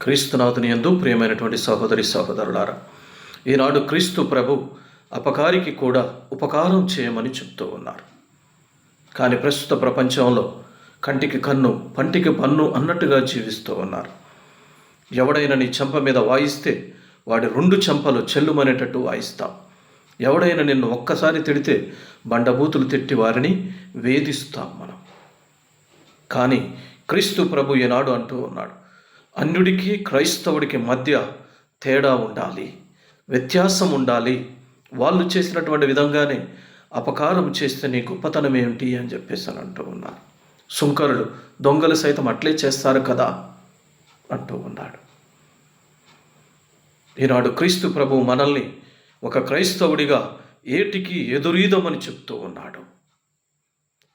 క్రీస్తునాథుని యందు ప్రియమైనటువంటి సహోదరి సహోదరులారా, ఈనాడు క్రీస్తు ప్రభు అపకారికి కూడా ఉపకారం చేయమని చెప్తూ ఉన్నారు. కానీ ప్రస్తుత ప్రపంచంలో కంటికి కన్ను పంటికి పన్ను అన్నట్టుగా జీవిస్తూ ఉన్నారు. ఎవడైనా నీ చెంప మీద వాయిస్తే వాడి 2 చెంపలు చెల్లుమనేటట్టు వాయిస్తాం. ఎవడైనా నిన్ను ఒక్కసారి తిడితే బండబూతులు తిట్టి వారిని వేధిస్తాం మనం. కానీ క్రీస్తు ప్రభు ఈనాడు అంటూ ఉన్నాడు, అన్యుడికి క్రైస్తవుడికి మధ్య తేడా ఉండాలి, వ్యత్యాసం ఉండాలి. వాళ్ళు చేసినటువంటి విధంగానే అపకారం చేస్తే నీ గొప్పతనం ఏమిటి అని చెప్పేసి అని అంటూ ఉన్నారు. సుంకరులు దొంగలు సైతం అట్లే చేస్తారు కదా అంటూ ఉన్నాడు. ఈనాడు క్రీస్తు ప్రభు మనల్ని ఒక క్రైస్తవుడిగా ఏటికి ఎదురీదమని చెప్తూ ఉన్నాడు.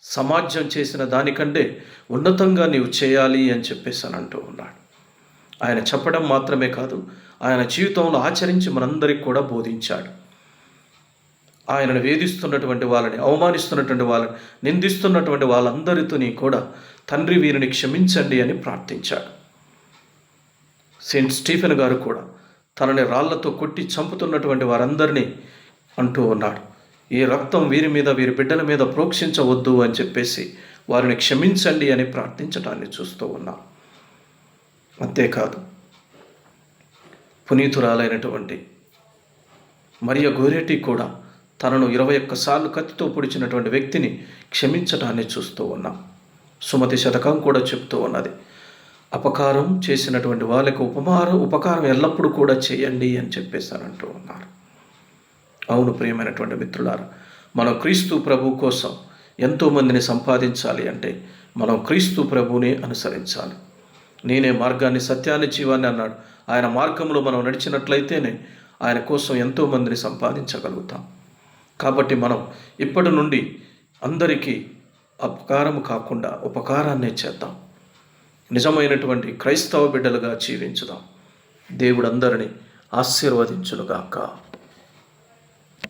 సమాజం చేసిన దానికంటే ఉన్నతంగా నీవు చేయాలి అని చెప్పేసి అని అంటూ ఉన్నాడు. ఆయన చెప్పడం మాత్రమే కాదు, ఆయన జీవితంలో ఆచరించి మనందరికి కూడా బోధించాడు. ఆయనను వేధిస్తున్నటువంటి వాళ్ళని, అవమానిస్తున్నటువంటి వాళ్ళని, నిందిస్తున్నటువంటి వాళ్ళందరితోని కూడా తండ్రి వీరిని క్షమించండి అని ప్రార్థించాడు. సెయింట్ స్టీఫెన్ గారు కూడా తనని రాళ్లతో కొట్టి చంపుతున్నటువంటి వారందరినీ అంటూ ఉన్నాడు, ఈ రక్తం వీరి మీద, వీరి బిడ్డల మీద ప్రోక్షించవద్దు అని చెప్పేసి వారిని క్షమించండి అని ప్రార్థించడాన్ని చూస్తూ ఉన్నాం. అంతేకాదు, పునీతురాలైనటువంటి మరియ గోరేటి కూడా తనను 21 సార్లు కత్తితో పొడిచినటువంటి వ్యక్తిని క్షమించడాన్ని చూస్తూ ఉన్నాం. సుమతి శతకం కూడా చెప్తూ ఉన్నది, అపకారం చేసినటువంటి వాళ్ళకు ఉపకారం ఎల్లప్పుడూ కూడా చేయండి అని చెప్పేశారంటూ ఉన్నారు. అవును ప్రియమైనటువంటి మిత్రులారా, మనం క్రీస్తు ప్రభు కోసం ఎంతోమందిని సంపాదించాలి అంటే మనం క్రీస్తు ప్రభువుని అనుసరించాలి. నేనే మార్గాన్ని, సత్యాన్ని, జీవాన్ని అన్నాడు. ఆయన మార్గంలో మనం నడిచినట్లయితేనే ఆయన కోసం ఎంతోమందిని సంపాదించగలుగుతాం. కాబట్టి మనం ఇప్పటి నుండి అందరికీ అపకారం కాకుండా ఉపకారాన్నే చేద్దాం. నిజమైనటువంటి క్రైస్తవ బిడ్డలుగా జీవించుదాం. దేవుడు అందరినీ ఆశీర్వదించునుగాక.